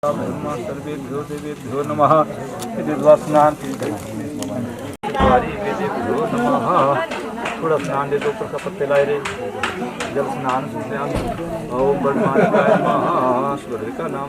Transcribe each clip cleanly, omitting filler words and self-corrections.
ब्रह्मा सर्वेभ्यो देवेभ्यो नमः। स्नान देवेभ्यो नमः। थोड़ा स्नान दे दो, ऊपर का पत्ते लाए रे। जब स्नान ओम ब्रह्मांडाय नमः। सूर्य का नाम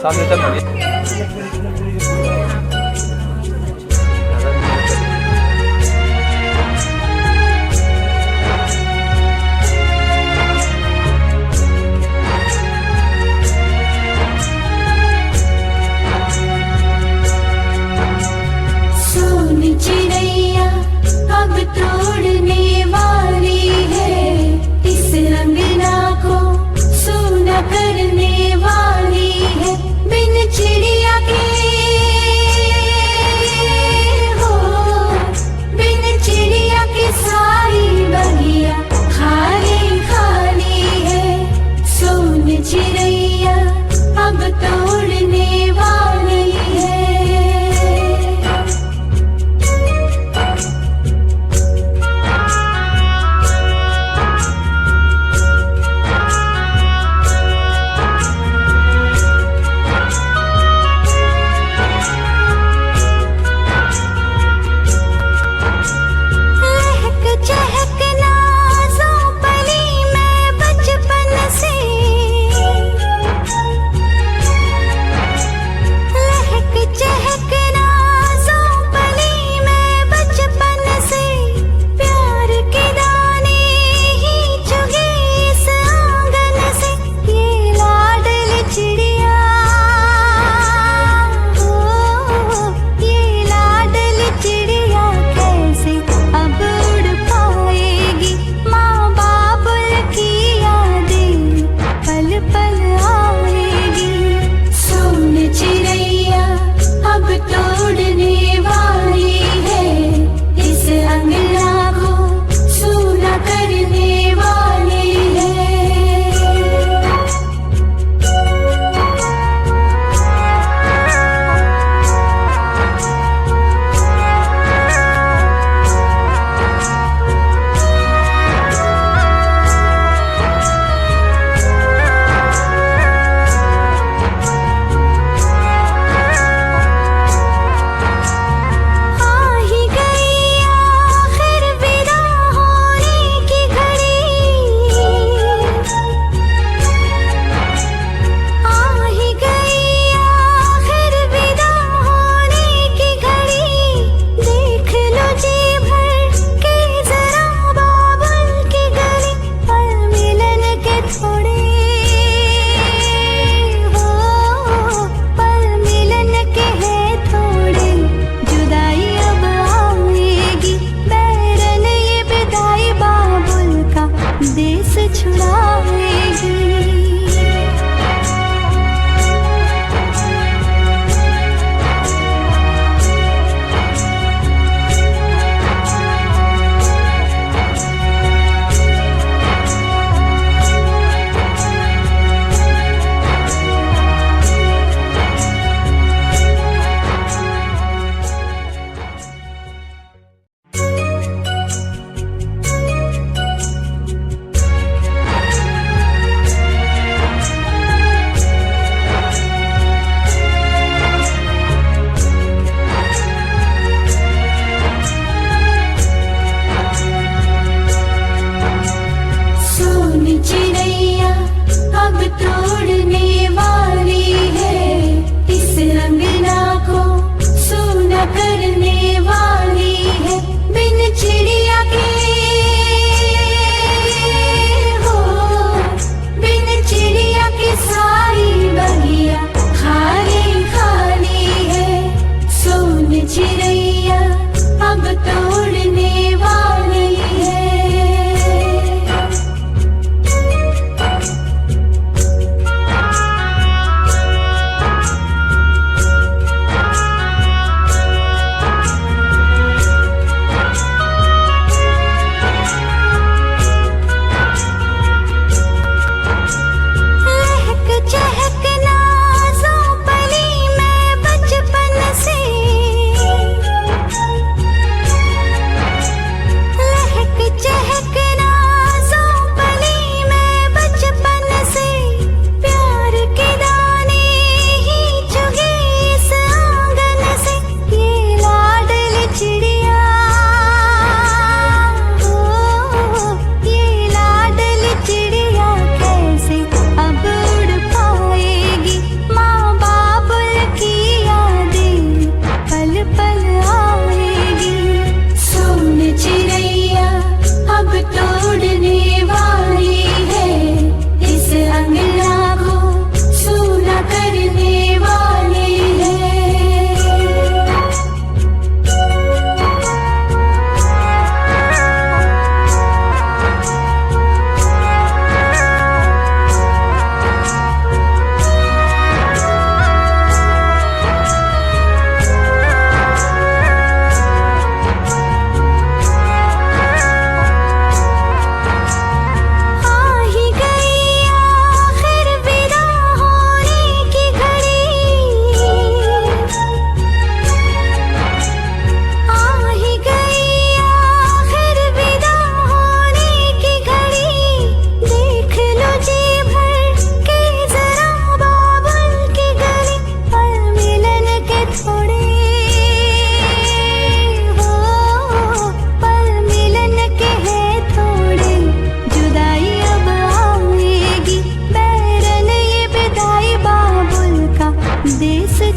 सामने तक खड़ी चिड़ैया अब तोड़ने वाली है, इस अंगना को सूना करने वाली है। बिन चिड़िया के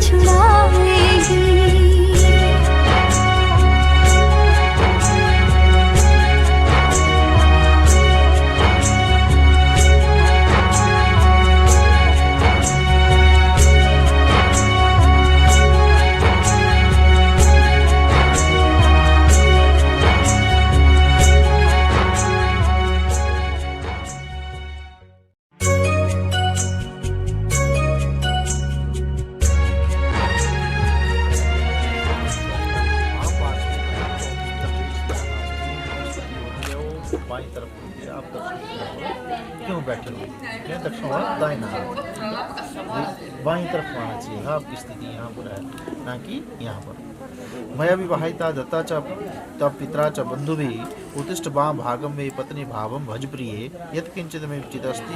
छुड़ाएगी। बाईं तरफ होंगे, आप दक्षिण क्यों बैठे हो? क्या दक्षिण वाला दाहिना बाईं तरफ आना चाहिए। आपकी स्थिति यहाँ पर है, ना कि यहाँ पर। मया विवाहिता दत्ता च तब पितरा च बंधुभिः उत्तिष्ठ वाम भागम में पत्नी भावम भज प्रिय यत् किंचित में चिदस्ति।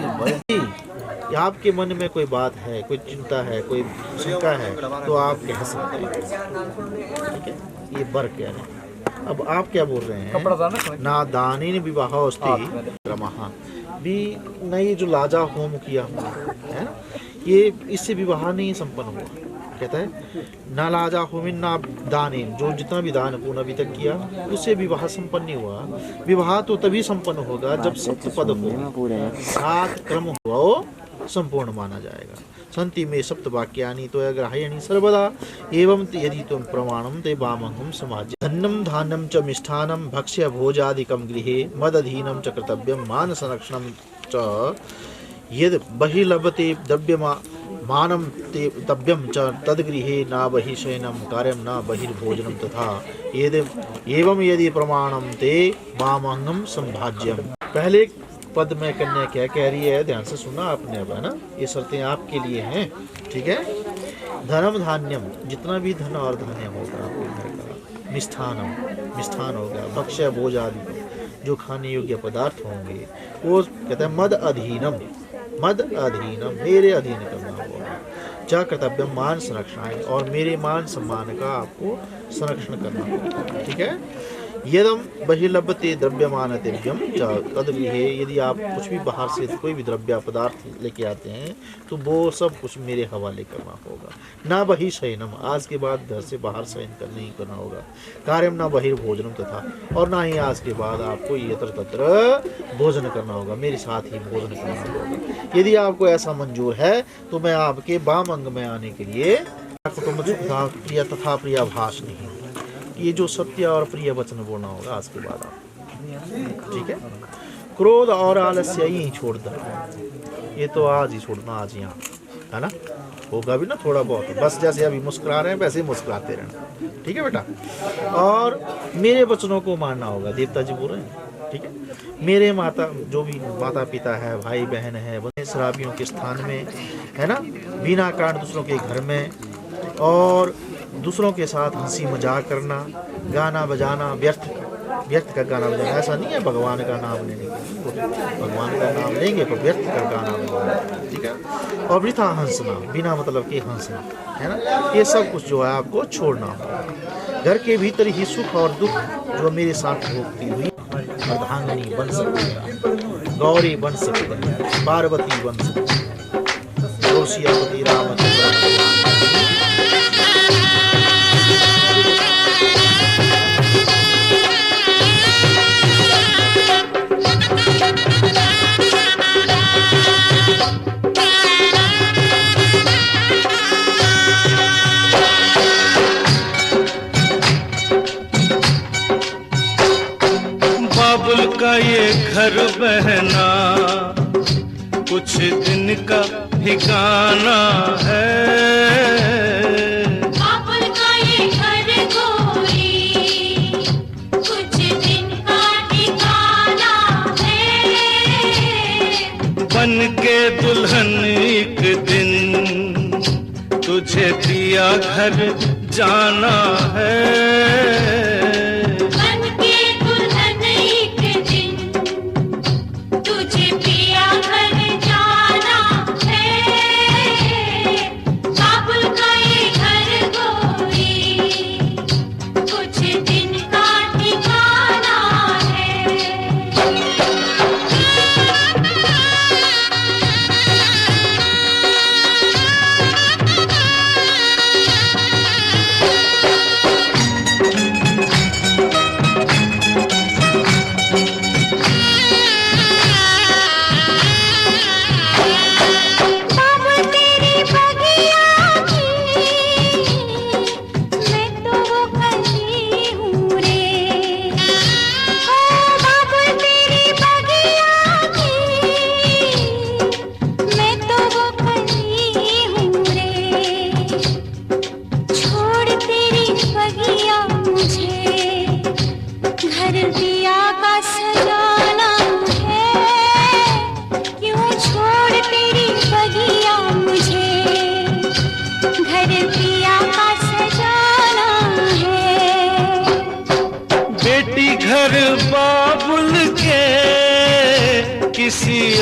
आपके मन में कोई बात है, कोई चिंता है, कोई शंका है, तो आप कह सकते हैं। ठीक है, ये बर क्या है। अब आप क्या बोल रहे हैं? ना दानी विवाह भी नहीं, जो लाजा होम किया है ना, ये इससे विवाह नहीं संपन्न हुआ। कहता है ना लाजा होमिन ना दानी, जो जितना भी दान पूर्ण अभी तक किया उससे विवाह संपन्न नहीं हुआ। विवाह तो तभी संपन्न होगा जब सप्तपद हो, 7 क्रम हुआ, वो संपूर्ण माना जाएगा। संति में सप्त वाक्यानि तो ग्राह्यानि सर्वदा एवं यदि तुम प्रमाणम ते वामहं समाज धन्यम धान्यम च मिष्ठानम भक्ष्य भोजादिकं गृहे मदधीनं च कर्तव्यं मान संरक्षणं च यद बहिर्लभते द्रव्यमा मानं ते तव्यं च तद्गृहे न बहि शयनं कार्यं न बहिर्भोजनं तथा एवं यदि प्रमाणम ते वामहं संभाज्यम। पहले पद में कन्या क्या कह रही है, ध्यान से सुना आपने अब, है ना। ये शर्तें आपके लिए हैं, ठीक है। धनम धान्यम, जितना भी धन और धान्य होगा आपके घर का, मिष्ठानम, मिष्ठान होगा, भक्ष्य भोज आदि जो खाने योग्य पदार्थ होंगे, वो कहते हैं मद अधीनम, मद अधीनम, मेरे अधीन करना होगा। च कर्तव्य मान संरक्षण, और मेरे मान सम्मान का आपको संरक्षण करना होगा। ठीक है। यदम बहिर्लभते द्रव्यमान तेव्यम तदगृहे, यदि आप कुछ भी बाहर से कोई भी द्रव्य पदार्थ लेके आते हैं तो वो सब कुछ मेरे हवाले करना होगा। ना बहि शयनम, आज के बाद घर से बाहर शयन नहीं करना होगा। कार्यम ना बहिर्भोजनम, तथा और ना ही आज के बाद आपको यत्र तत्र भोजन करना होगा, मेरे साथ ही भोजन करना होगा। यदि आपको ऐसा मंजूर है तो मैं आपके वाम अंग में आने के लिए कुटुंब प्रिय तथा प्रियाभास नहीं, ये जो सत्य और प्रिय वचन बोलना होगा आज के बाद आप। ठीक है। क्रोध और आलस्य यही छोड़ दो, ये तो आज ही छोड़ना, आज यहाँ, है ना। होगा भी ना थोड़ा बहुत, बस जैसे अभी मुस्कुरा रहे हैं वैसे ही मुस्कुराते रहना। ठीक है बेटा। और मेरे वचनों को मानना होगा, देवता जी बोल रहे हैं। ठीक है। मेरे माता, जो भी माता पिता है, भाई बहन है, वो शराबियों के स्थान में, है ना, बिना कारण दूसरों के घर में, और दूसरों के साथ हंसी मजाक करना, गाना बजाना, व्यर्थ का गाना बजाना, ऐसा नहीं है भगवान का नाम लेने के, भगवान का नाम लेंगे तो व्यर्थ का गाना बजाना। ठीक है। और वृथा हंसना, बिना मतलब के हंसना, है ना, ये सब कुछ जो है आपको छोड़ना होगा। घर के भीतर ही सुख और दुख जो मेरे साथ भोगती हुई अर्धांगिनी बन सकती है, गौरी बन सकती है, पार्वती बन सकती है, रोशियापति रामचंद्र। बाबुल का ये घर बहना कुछ दिन का ठिकाना है। बाबुल का ये घर गोरी कुछ दिन का ठिकाना है। बन के दुल्हन एक दिन तुझे पिया घर जाना है।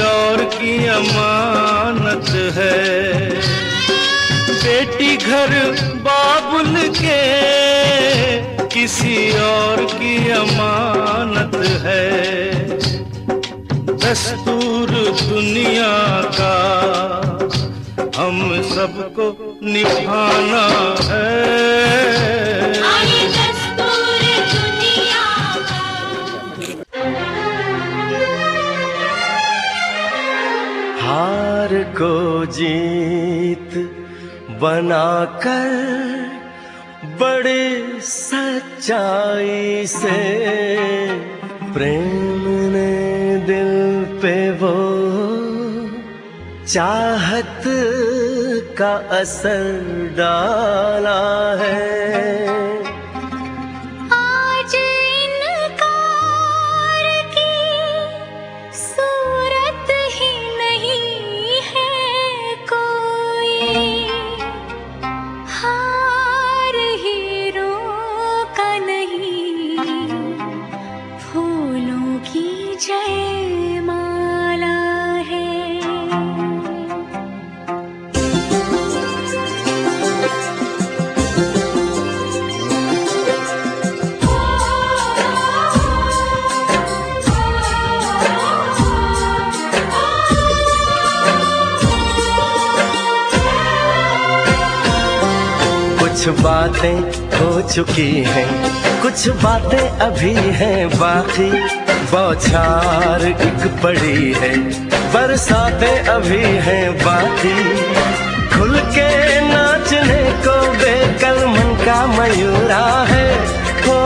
और की अमानत है। बेटी घर बाबुल के किसी और की अमानत है। दस्तूर दुनिया का हम सबको निभाना है। आए दस्तूर दुनिया का। हार को जीत बनाकर बड़े सच्चाई से प्रेम ने दिल पे वो चाहत का असर डाला है। आज इनकार की सूरत ही नहीं है कोई। हार हीरों का नहीं, फूलों की जयमाला है। कुछ बातें हो चुकी हैं, कुछ बातें अभी हैं बाकी। बौछार एक पड़ी है, बरसातें अभी हैं बाकी। खुल के नाचने को बेकल मन का मयूरा है। हो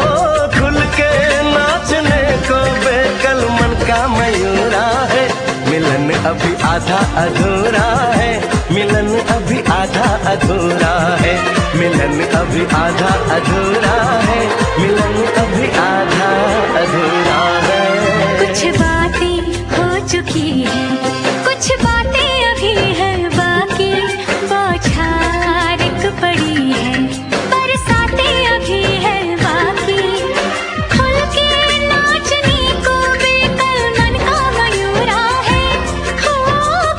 खुल के नाचने को बेकल मन का मयूरा है। मिलन अभी आधा अधूरा है, मिलन अभी आधा अधूरा है। मिलन अभी आधा अधूरा है, मिलन अभी आधा अधूरा है। कुछ बातें हो चुकी हैं, कुछ बातें अभी हैं बाकी। बौछार एक पड़ी है, बरसातें अभी हैं बाकी। खुल के नाचने को बेकल मन का मयूरा है। हो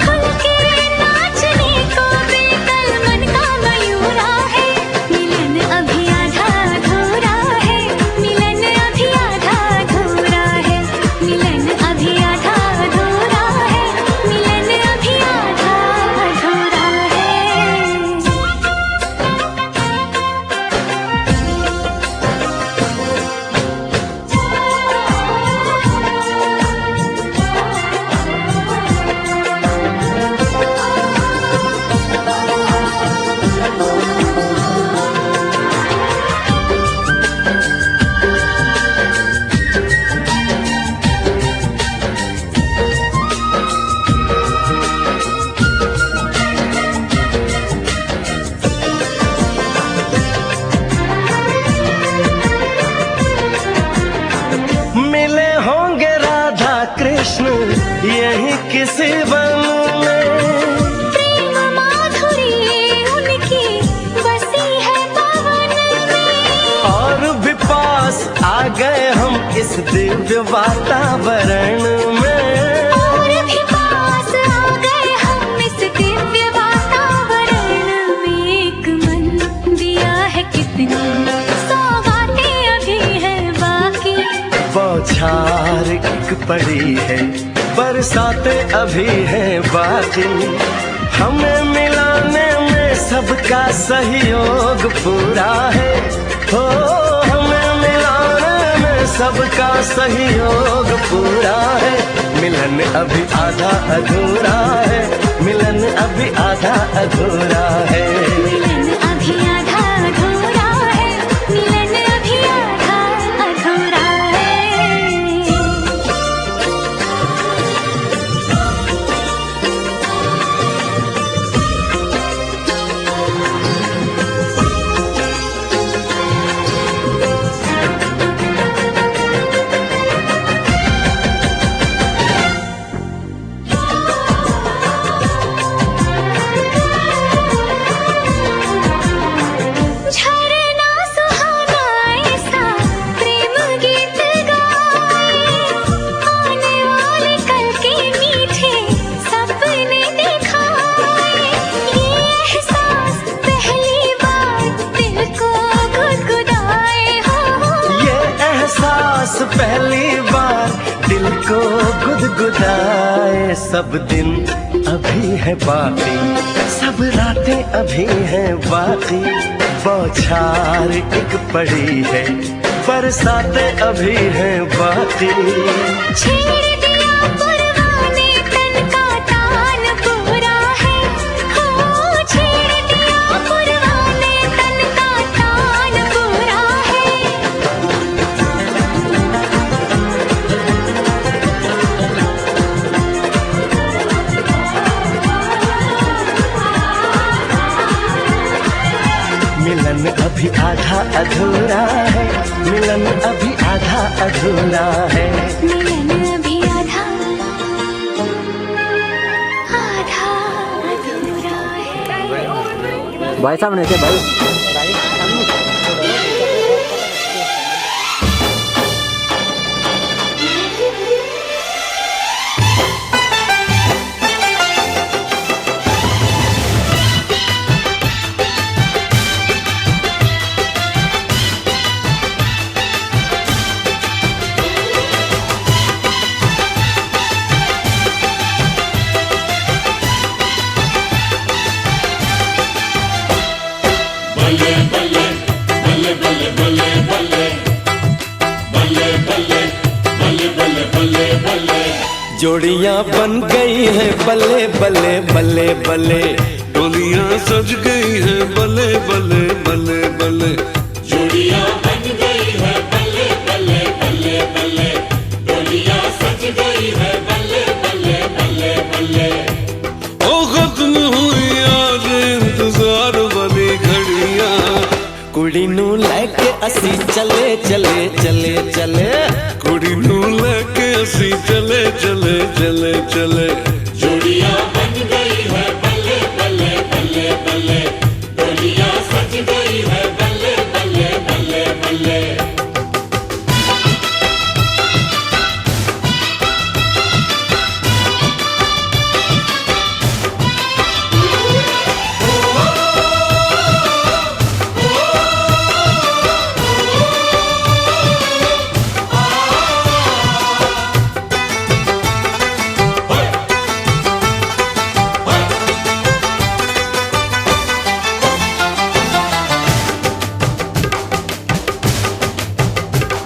खुल के नाचने को बेकल मन का मयूरा है। मिलन अभी आधा अधूरा है, मिलन अभी आधा अधूरा है। मिलन अभी आधा अधूरा है, मिलन अभी आधा अधूरा है। मिले होंगे राधा कृष्ण यही किसी वन में। प्रेम माधुरी उनकी बसी है पवन में। और भी पास आ गए हम इस दिव्य वातावरण में। और भी पास आ गए हम इस दिव्य वातावरण में। एक मन दिया है कितनी सौगातें अभी हैं बाकी। बौछार एक पड़ी है, बरसातें अभी हैं बाकी। हमें मिलाने में सबका सहयोग पूरा है। हो हमें मिलाने में सबका सहयोग पूरा है। मिलन अभी आधा अधूरा है, मिलन अभी आधा अधूरा है। मिलन अभी आधा अधूरा है, मिलन अभी आधा अधूरा है। सब दिन अभी है बाकी, सब रातें अभी हैं बाकी, बौछार एक पड़ी है, बरसातें अभी हैं बाकी। छेड़ दिया परवाने तन का तान पूरा है, हो छेड़ दिया परवाने तन का तान पूरा है। मिलन अभी आधा अधूरा है, मिलन अभी आधा अधूरा है। मिलन अभी आधा आधा अधूरा है। भाई सामने से भाई जोड़ियां बन गई हैं बल्ले बल्ले बल्ले बल्ले, डोलियां सज गई हैं बल्ले बल्ले बल्ले बल्ले। जोड़ियां बन गई है बल्ले बल्ले बल्ले बल्ले, डोलियां सज गई है बल्ले बल्ले बल्ले बल्ले। ओ खत्म हुई आज इंतजार वाली घड़ियां, कुड़ी नू लेके असी चले चले चले चले, कुड़ी नू लेके असी चले चले चले चले। जोड़ियां बन गई है बल्ले बल्ले बल्ले बल्ले, डोलियां सज गई है बल्ले बल्ले बल्ले बल्ले।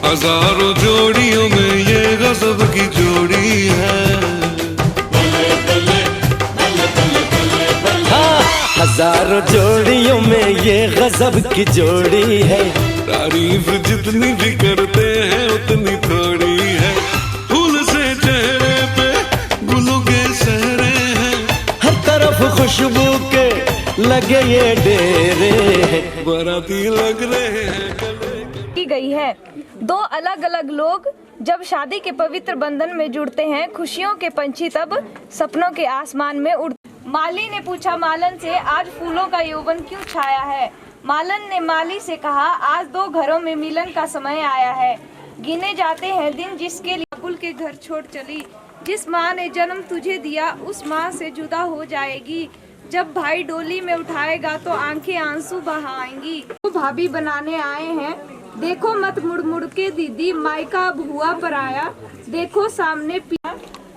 हजारों जोड़ियों में ये गजब की जोड़ी है। हाँ, हजारों जोड़ियों में ये गजब की जोड़ी है। तारीफ जितनी भी करते हैं उतनी थोड़ी है। फूल से चेहरे पे गुलों के सहरे हैं, हर तरफ खुशबू के लगे ये डेरे हैं, बाराती लग रहे हैं की गई है। दो अलग अलग लोग जब शादी के पवित्र बंधन में जुड़ते हैं, खुशियों के पंछी तब सपनों के आसमान में उड़ते। माली ने पूछा मालन से, आज फूलों का यौवन क्यों छाया है? मालन ने माली से कहा, आज दो घरों में मिलन का समय आया है। गिने जाते हैं दिन जिसके लिए बाबुल के घर छोड़ चली। जिस माँ ने जन्म तुझे दिया उस माँ से जुदा हो जाएगी। जब भाई डोली में उठाएगा तो आंखें आंसू बहाएंगी। तो भाभी बनाने आए हैं, देखो मत मुड़ मुड़ के दीदी, मायका अब हुआ पर आया। देखो सामने पिया,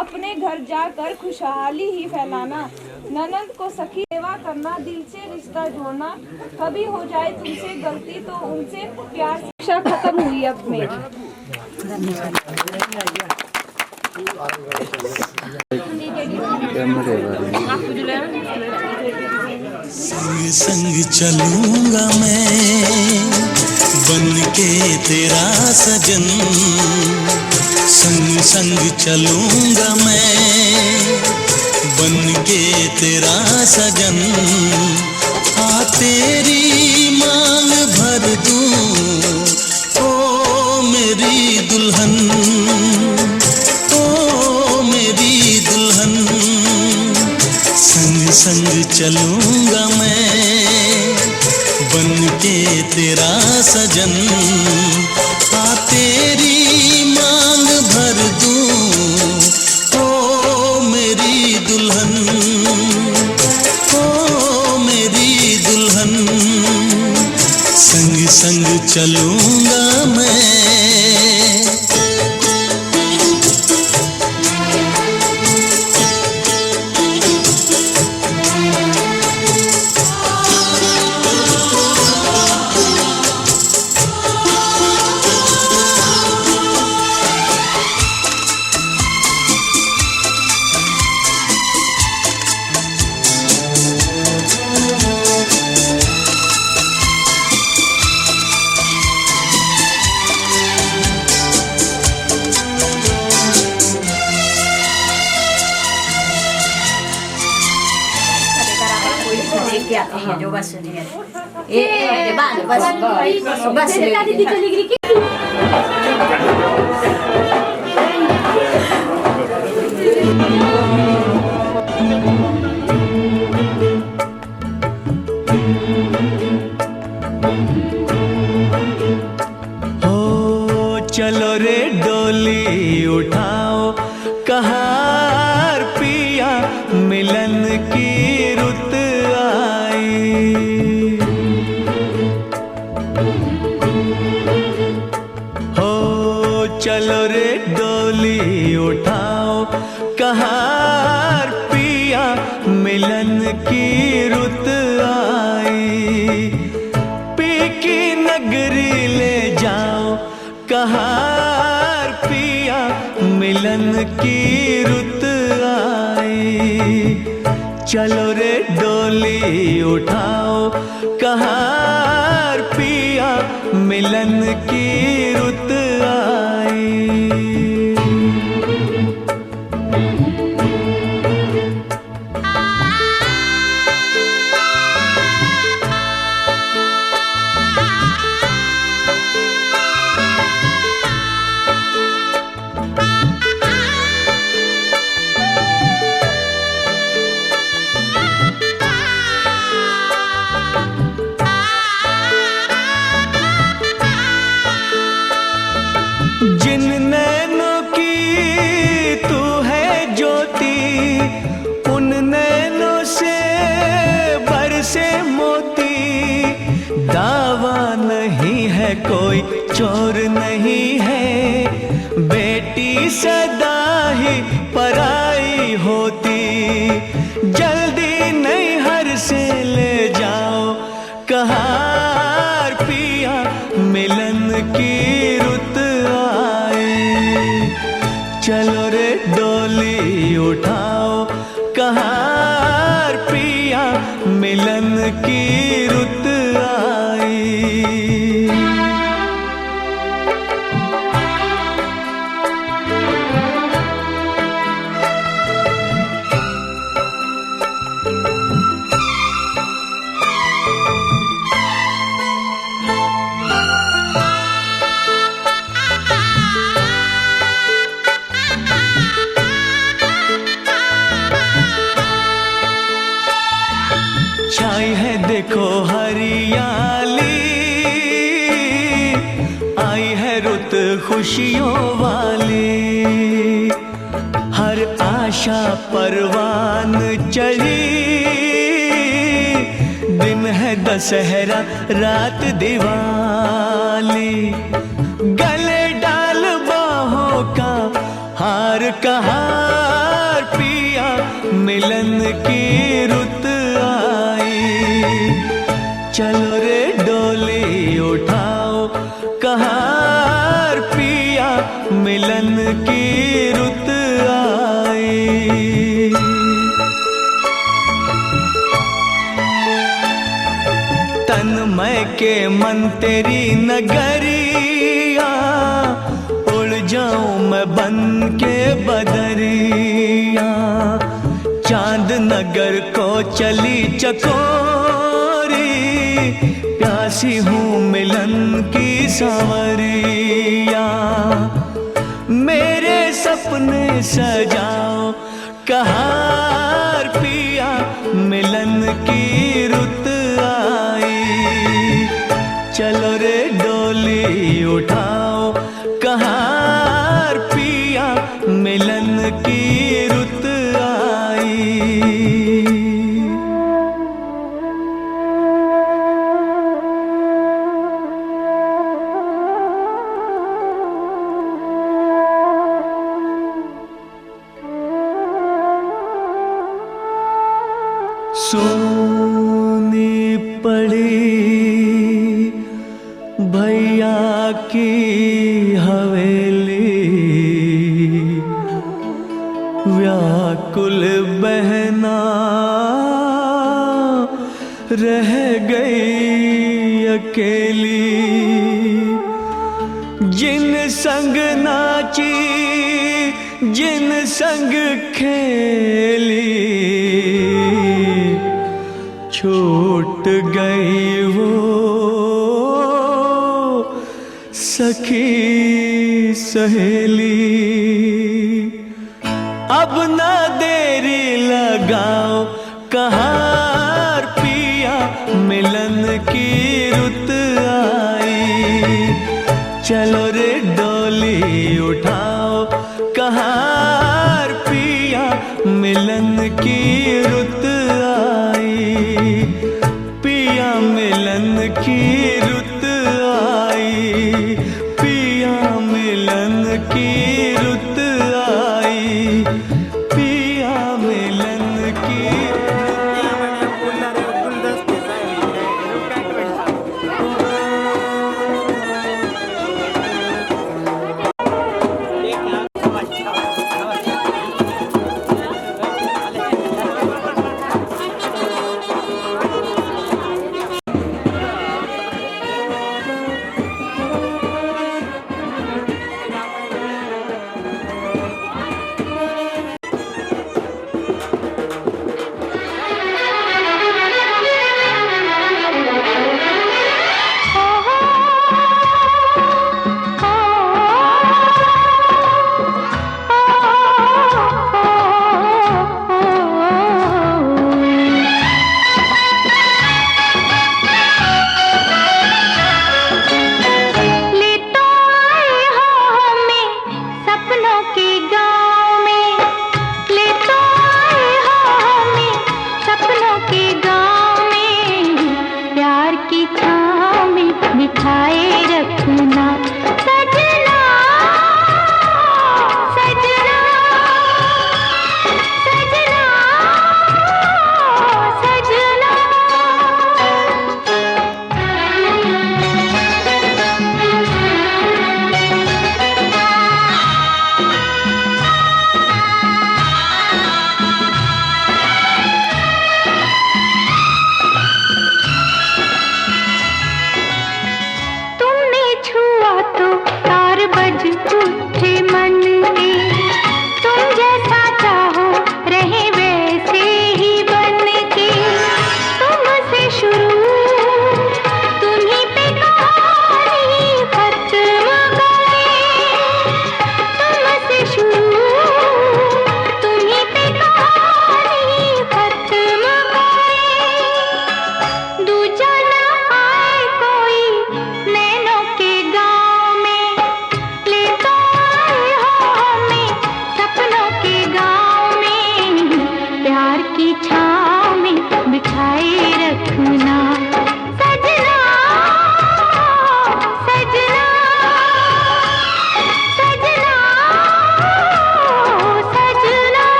अपने घर जाकर खुशहाली ही फैलाना। ननद को सखी सेवा करना, दिल से रिश्ता जोड़ना। कभी हो जाए तुमसे गलती तो उनसे प्यार। शिक्षा खत्म हुई अब मेरी। संग संग चलूंगा मैं बन के तेरा सजन, संग संग चलूंगा मैं बन के तेरा सजन। आ तेरी मांग भर दूं ओ मेरी दुल्हन, ओ मेरी दुल्हन। संग संग चलूंगा मैं बन के तेरा सजन। आ तेरी मांग भर दूं ओ मेरी दुल्हन, ओ मेरी दुल्हन। संग संग चलूंगा मैं। नहीं है जो बस नहीं है ये बात बस दीदी चली गई चलो रे डोली उठाओ कहार पिया मिलन की रुत आई हो चलो रे डोली उठाओ कहार पिया मिलन की रुत आई पी की नगरी ले जाओ कहार पिया मिलन की रुत आई चलो रे डोली उठाओ कहार पिया मिलन की रुत आई कोई चोर नहीं है बेटी सदा ही पराई होती जल्दी नैहर से ले जाओ कहार पिया मिलन की रुत आए चलो रे डोली उठाओ कहार पिया मिलन की रुत आई छाई है देखो हरियाली आई है रुत खुशियों वाली हर आशा परवान चढ़ी दिन है दशहरा रात दिवाली गले डाल बाहों का हार कहार पिया मिलन की रुत चलो रे डोली उठाओ कहार पिया मिलन की रुत आई तन मैं के मन तेरी नगरिया उड़ जाऊं मैं बन के बदरिया चांद नगर को चली चकोरी प्यासी हूँ मिलन की सांवरिया मेरे सपने सजाओ कहार पिया मिलन की रुत आई चलो रे डोली उठाओ कहार पिया मिलन की रुत आई सोनी पड़ी भैया की हवेली व्याकुल बहना रह गई अकेली जिन संग नाची जिन संग खेली छूट टूट गई वो सखी सहेली। अब ना देरी लगाओ कहार पिया, मिलन की रुत आई। चलो रे डोली उठाओ कहार पिया, मिलन की रुत आई। पिया मिलन की रुत आई, पिया मिलन की रुत आई, पिया मिलन की।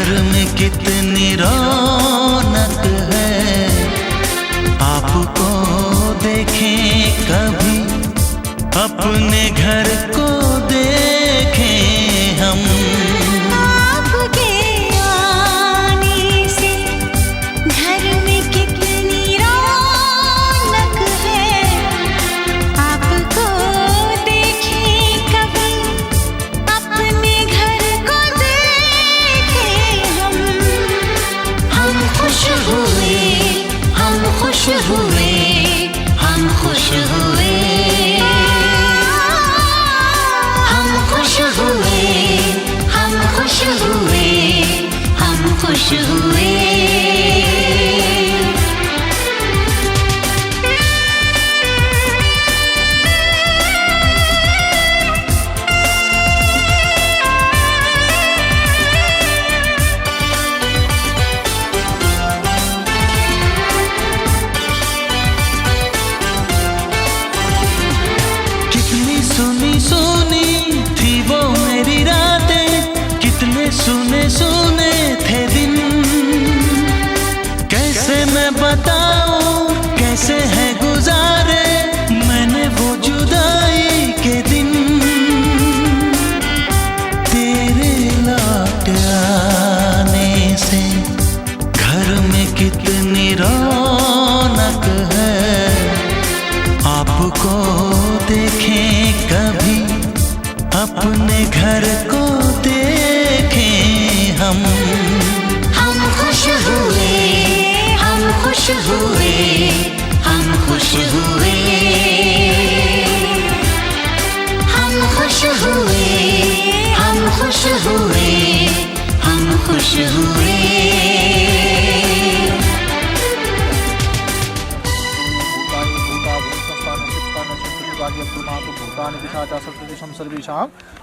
घर में कितनी रौनक है, आपको देखें कभी, अपने घर को देखें हम। आपके आने से घर में कितनी रौनक है, आपको देखें कभी, अपने घर को देखें हम। हम खुश हुए, हम खुश हुए, हम खुश हुए, हम खुश हुए, हम खुश हुए, हम खुश हुए। कितनी सुनी सुनी थी वो मेरी रातें, कितने सुने सुने थे दिन। कैसे मैं बताऊं कैसे है गुजारे मैंने वो जुदाई के दिन। तेरे लौट आने से घर में कितनी रौनक है, आपको देखें कभी, अपने घर को देखें हम। हम खुश हुए, हम खुश हुए, हम खुश हुए, हम खुश हुए, हम खुश हुए, हम खुश हुए। भूतानि पिशाचा सप्तदिशं सर्वेषां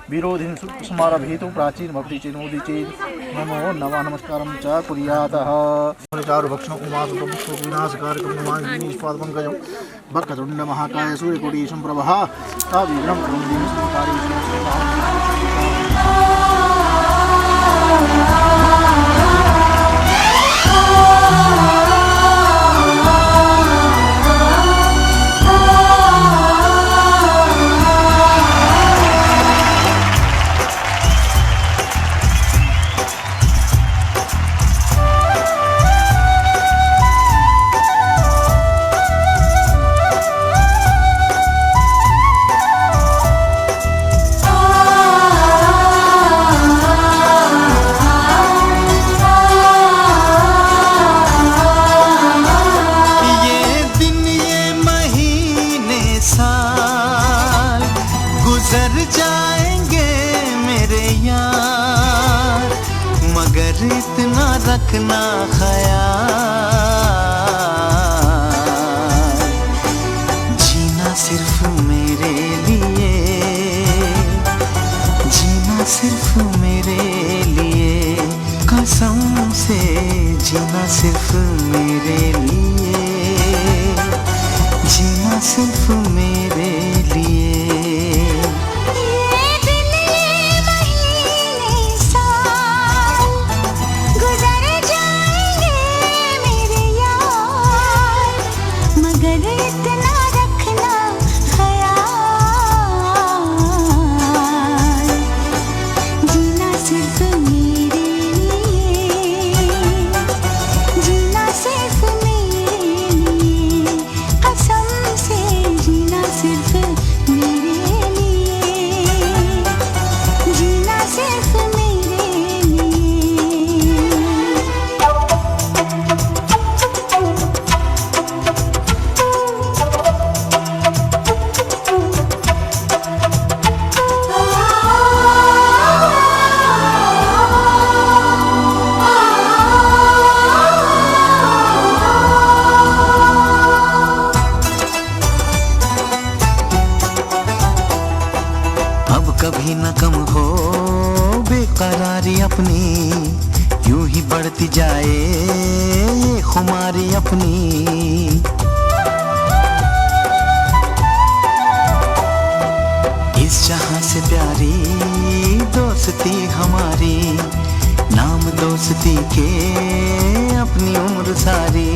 विरोधिन् स्मारभेतु प्राचीन भवति चेन्मोदि चेत् नमो नमः नमस्कारं च कुर्यातः। चारुभक्षणं उमासुतं विनाशकारकं नमामि निष्पादपङ्कजं वक्रतुण्ड महाकाय सूर्यकोटि सम्प्रभः ताविघ्नं कुरुं गुजर जाएंगे मेरे यार, मगर इतना रखना ख्याल, जीना सिर्फ मेरे लिए, जीना सिर्फ मेरे लिए, कसम से जीना सिर्फ मेरे लिए, जीना सिर्फ मेरे लिए। कभी न कम हो बेकरारी अपनी, यूं ही बढ़ती जाए ये खुमारी अपनी। इस जहां से प्यारी दोस्ती हमारी, नाम दो दोस्ती के अपनी उम्र सारी।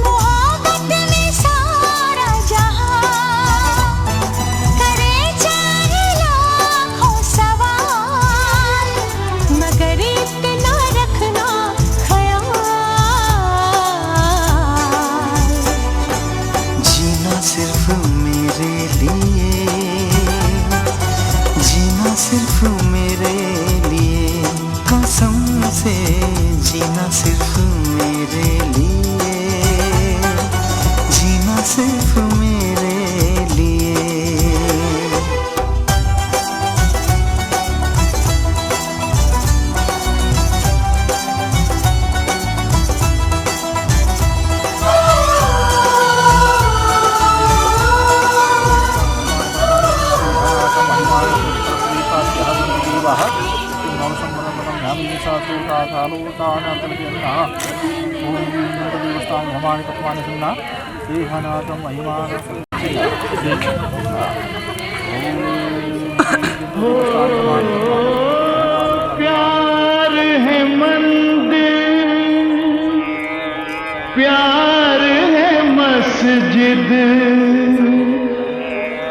मोहब्बत में सारा जहां करे चाहे लाखों सवाल, मगर इतना रखना ख्याल, जीना सिर्फ मेरे लिए, जीना सिर्फ मेरे लिए, कसम से जीना सिर्फ मेरे लिए, जीना सिर्फ मेरे लिए। प्यार है मंदिर, प्यार है मस्जिद,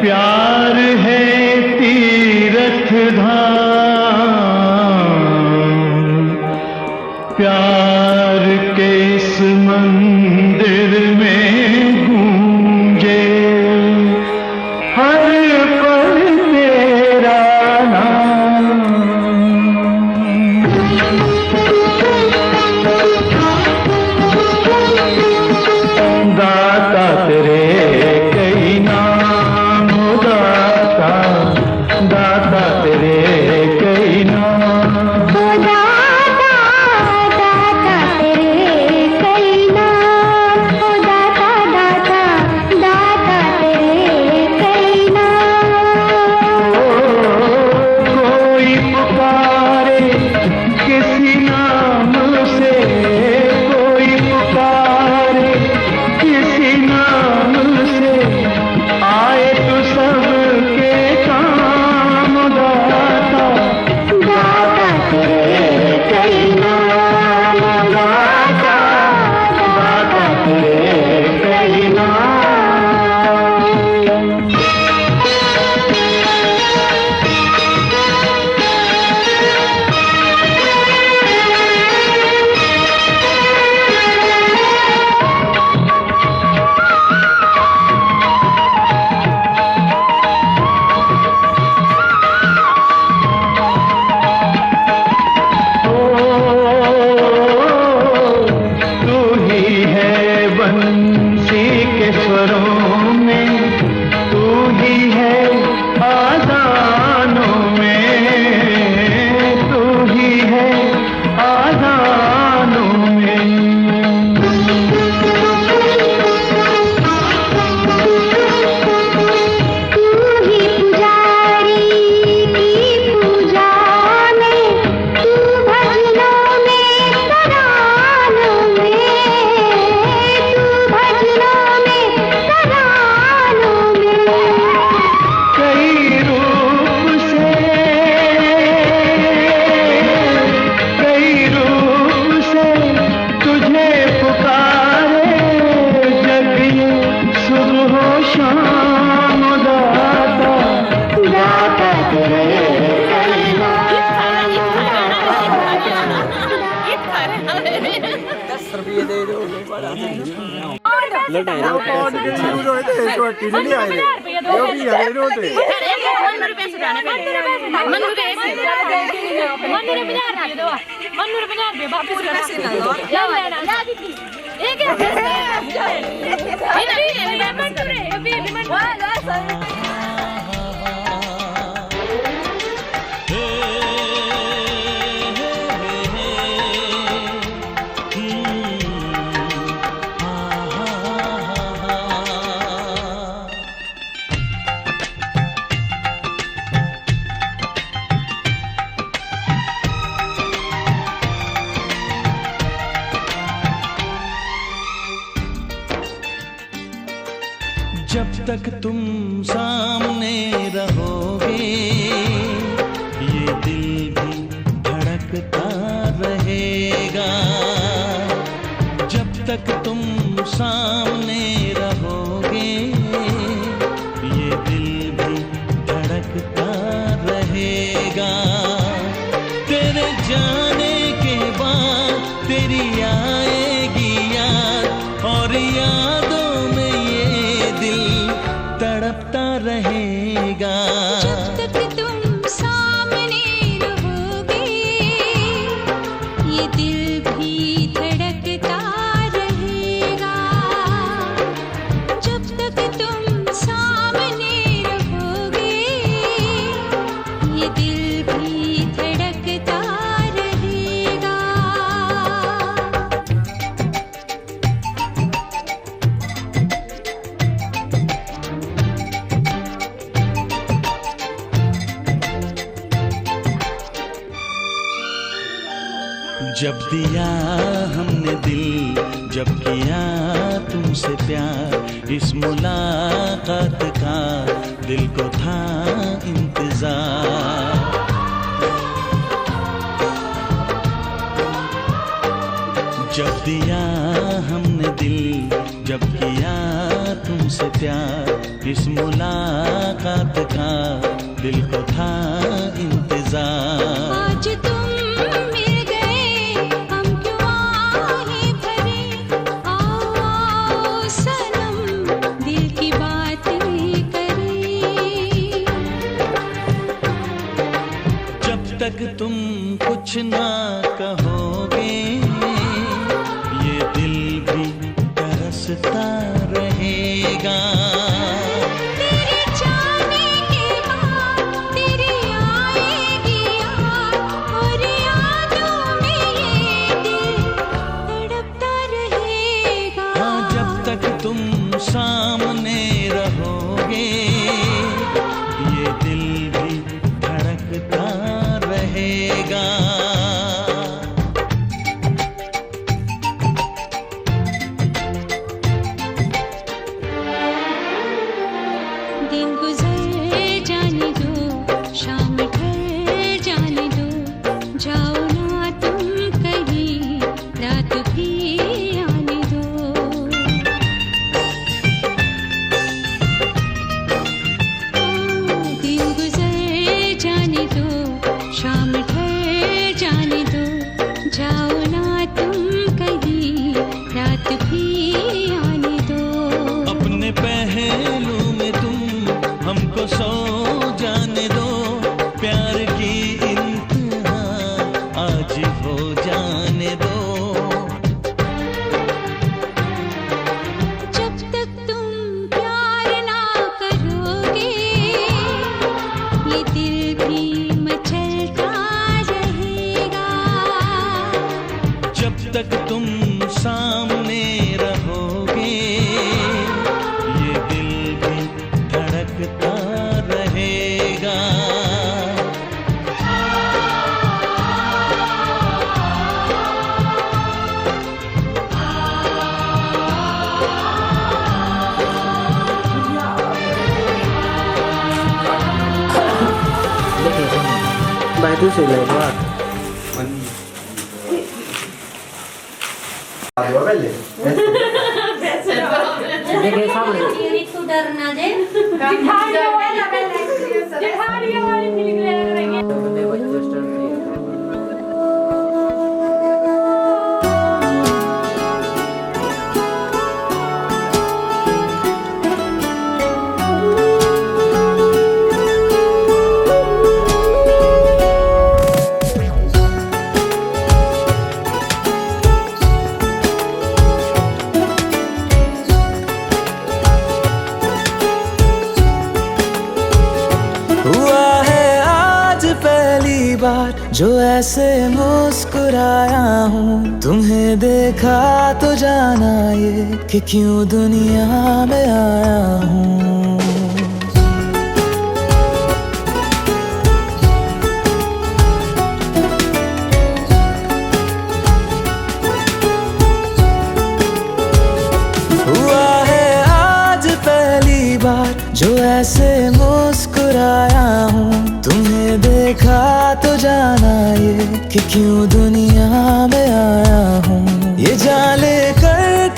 प्यार है तीर्थ धाम, प्यार के इस मंदिर में गूंजे हर पल तेरा नाम। दाता तेरे कई नाम, दाता दाता तेरे कई नाम। दाता दाता तेरे कई नाम, दाता दाता दाता तेरे कई नाम। कोई पुकारे किसी नाम से, कोई पुकारे किसी नाम से, आए तो सबके काम। दाता दाता तेरे कई नाम, दाता दाता तेरे कई नाम। तू ही है बंसी के स्वरों में, तू ही है आज़ानों में, तू ही है आज़ानों में। तू ही पुजारी की पूजा में, तू भजनों में तरानों में, तू भजनों में तरानों में। कई रूप से तुझे पुकारे जग ये सुबह शाम। दाता दाता तेरे कई जब तक तुम सामने रहोगे ये दिल भी धड़कता रहे। तक तुम सामने रहोगे ये दिल भी धड़कता रहेगा। तेरे जाने के बाद तेरी आएगी याद और यादों में ये दिल तड़पता रहेगा। जब तक तुम सामने रहोगे ये दिल भी धड़कता रहेगा। जब तक तुम सामने रहोगे ये दिल भी धड़कता रहेगा। जब दिया हमने दिल, जब किया तुमसे प्यार, इस मुलाकात का दिल को था इंतजार। जब दिया हमने दिल, जब किया तुमसे प्यार, इस मुलाकात का दिल को था इंतजार। आज तुम मिल गए हम क्यों आहें भरे, आओ आओ सनम दिल की बातें करें। जब तक तुम कुछ ना कहोगे ये दिल भी तरसता रहेगा। तेरे जाने के बाद तेरी आएगी याद और यादों में ये दिल तड़पता रहेगा। हाँ, जब तक तुम सामने रहोगे ये दिल भी धड़कता रहेगा। दिन गुजर जाने दो, शाम ढल जाने दो, जाओ ना तुम कहीं, रात भी आने दो। दिन गुजर जाने दो, शाम ढल जाने दो, जाओ ना तुम कहीं, रात भी आने दो। अपने पहलू में तुम हमको सो जाने दो, प्यार की इंतहा आज हो जाने दो। जब तक तुम प्यार ना करोगे ये दिल भी मचलता रहेगा। जब तक तुम सामने रहोगे ये दिल भी धड़कता रहेगा। Itu sih lewat. Dia sama. तू डरना दे। हुआ है आज पहली बार जो ऐसे मुस्कुराया हूँ, तुम्हें देखा तो जाना ये कि क्यों दुनिया में आया हूँ। हुआ है आज पहली बार जो ऐसे मुस्कुराया हूँ, तुम्हें देखा तो जाना ये कि क्यों दुनिया में आया हूँ। ये जान लेकर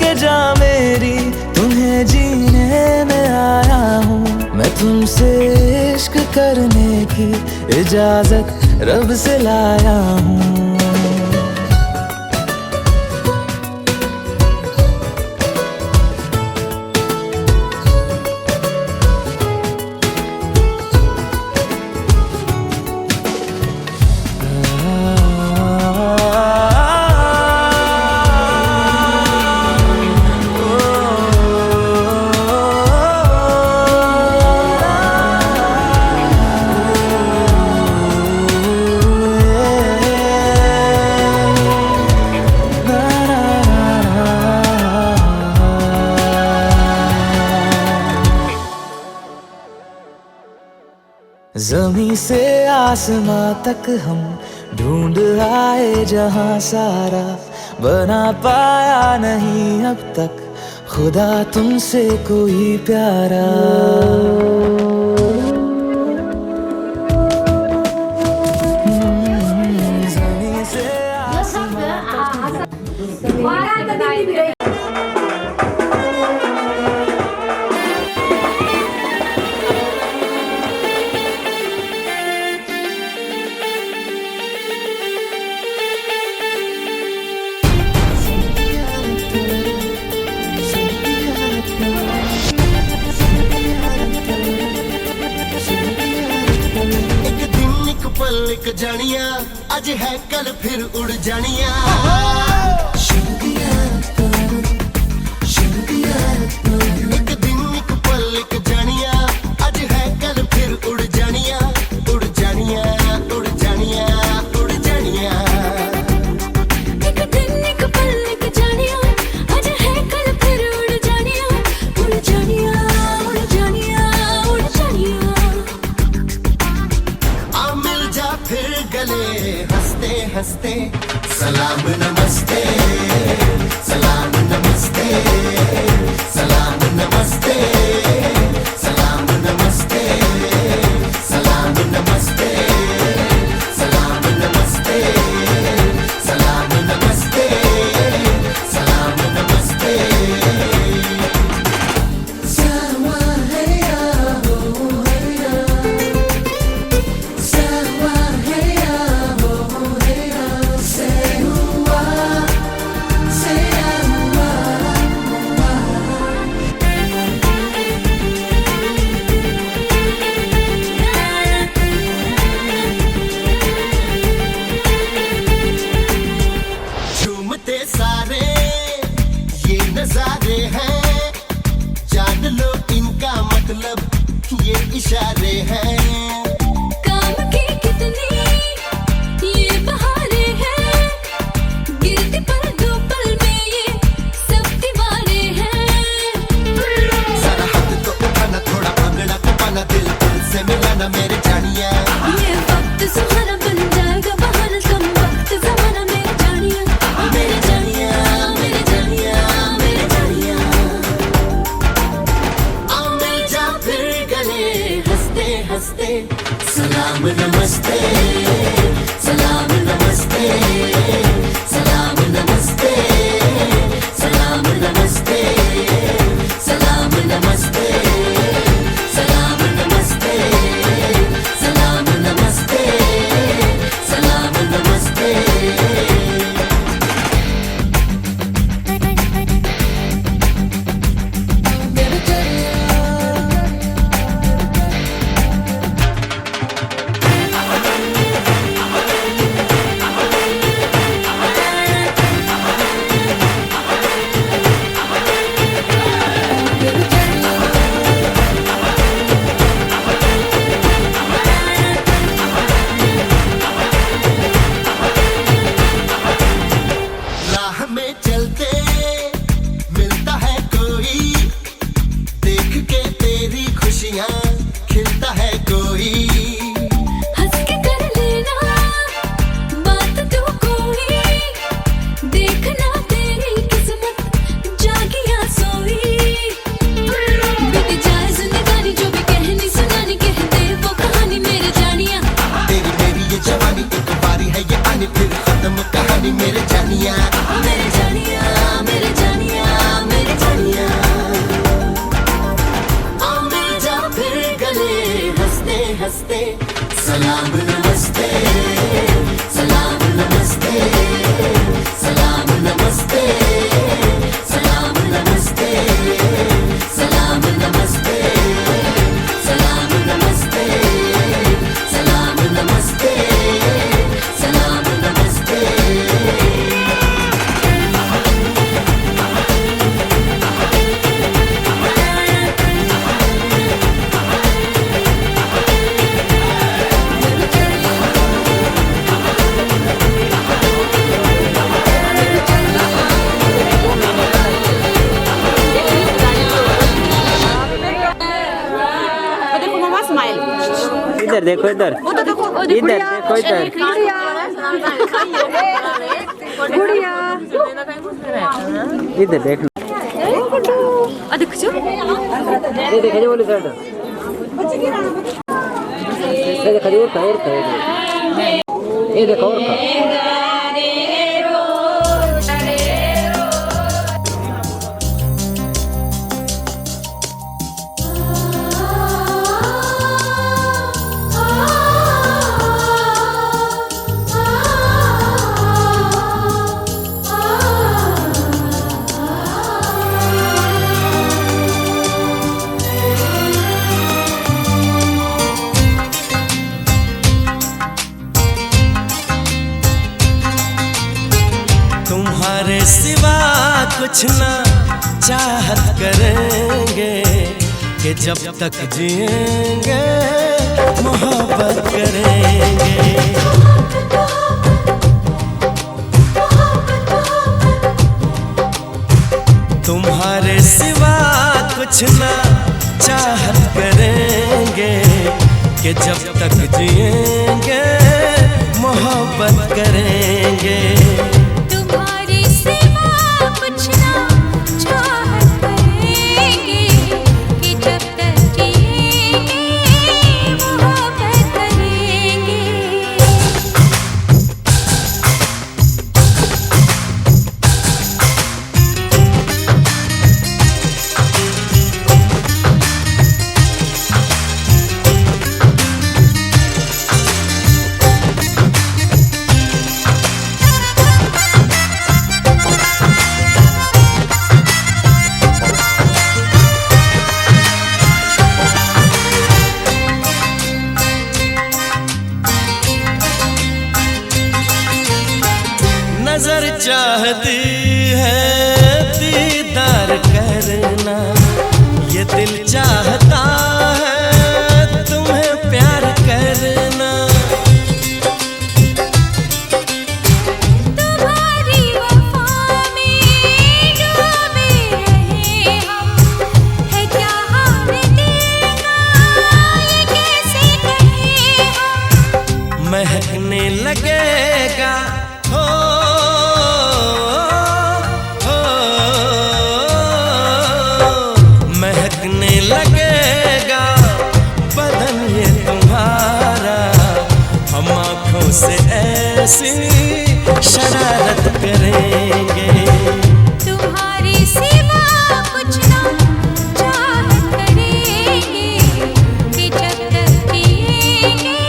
इजाजत रब से लाया हूँ। ज़मीं से आसमां तक हम ढूंढ आए जहां सारा, बना पाया नहीं अब तक खुदा तुमसे कोई प्यारा। ज़मीं से आसमां तक एक जानिया अज है कल फिर उड़ जानिया। एक दिन एक पल एक जानिया अज है कल फिर उड़ जानिया, उड़ जानिया, उड़ जानिया, उड़ जानिया। एक दिन एक पल एक जानिया अज है कल फिर उड़ जानिया, उड़ जानिया, उड़ जानिया, उड़ जानिया। आ मिल जा फिर गले हंसते हंसते, सलाम नमस्ते, सलाम नमस्ते, सलाम नमस्ते, सलाम नमस्ते, सलाम नमस्ते, सलाम नमस्ते, सलाम नमस्ते, सलाम नमस्ते। सावा है या हो है या, सावा है या हो है या, से हुआ से हुआ। झूमते सारे ये नजारे हैं, जान लो इनका मतलब ये इशारे हैं। काम की कितनी ये बहारे हैं, गिरती पर दो पल में ये सब दीवारे हैं। सारा हाथ तो उठाना, थोड़ा भागना को पाना, दिल से मिलाना मेरे जानिया। ये वक्त सुहाना बन जाएगा बहाना, कम वक्त जमाना मेरे जानिया, मेरे जानिया, मेरे जानिया, मेरे जानिया। आ मिल जा फिर गले हंसते हंसते, सलाम नमस्ते, सलाम नमस्ते, सलाम नमस्ते, सलाम नमस्ते, सलाम नमस्ते, सलाम नमस्ते, सलाम नमस्ते, सलाम नमस्ते। राह में चलते मिलता है कोई, देख के तेरी खुशियाँ खिलता है कोई। हंस के कर लेना बात तू कोई, देखना तेरी किस्मत जागी या सोई। बीत जाए जिंदगानी जो भी कहनी सुनानी, कह दे वो कहानी मेरे जानिया। तेरी मेरी ये जवानी एक बारी है ये आनी, फिर खत्म कहानी मेरे जानिया, मेरे जानिया, मेरे जानिया, मेरे जानिया। आ मिल जा फिर नमस्ते सलाम नमस्ते सलाम नमस्ते सलाम नमस्ते सलाम नमस्ते सलाम नमस्ते देखो मामा स्माइल इधर देखो इधर वो तो देखो इधर देखो इधर गुड़िया इधर देख देखो ये देखो जो वाली साइड ये देखो और का ये देखो और का तुम्हारे सिवा कुछ ना चाहत करेंगे कि जब तक जिएंगे मोहब्बत करेंगे तुम्हारे सिवा कुछ ना चाहत करेंगे कि जब तक जिएंगे मोहब्बत करेंगे तुम्हारी सिवा कुछ ना चाहत करेंगे कि जब तक जिएंगे मोहब्बत करेंगे नजर चाहती है दीदार करना ये दिल चाहता है तुम्हें प्यार करना तुम्हारी वफा में डूबे रहे हम है क्या हाल दिल का ये कैसे कहें हम महकने लगेगा हो महकने लगेगा बदन ये तुम्हारा हम आँखों से ऐसी शरारत करेंगे तुम्हारी सिवा कुछ ना चाहत करेंगे कि जब तक जिएंगे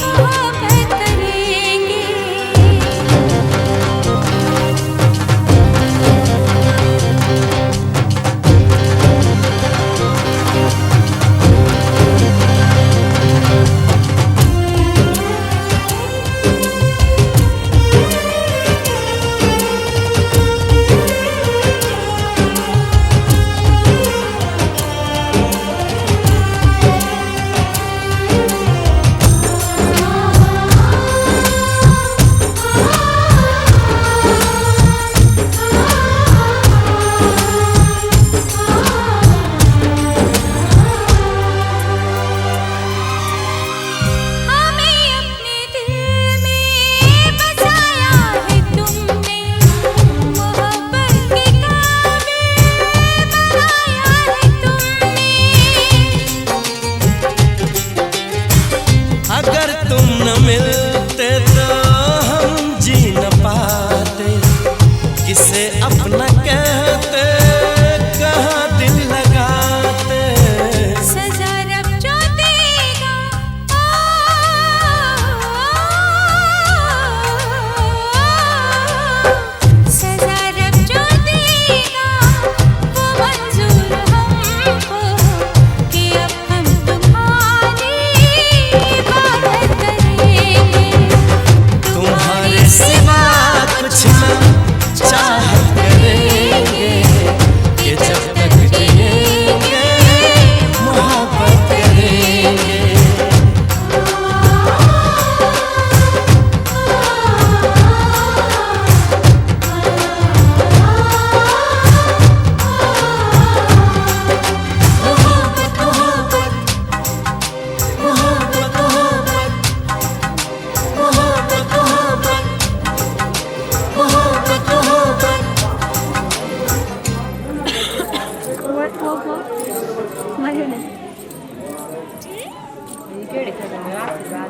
मोहब्बत करेंगे सजा खाओ मजे नहीं। केड़े खा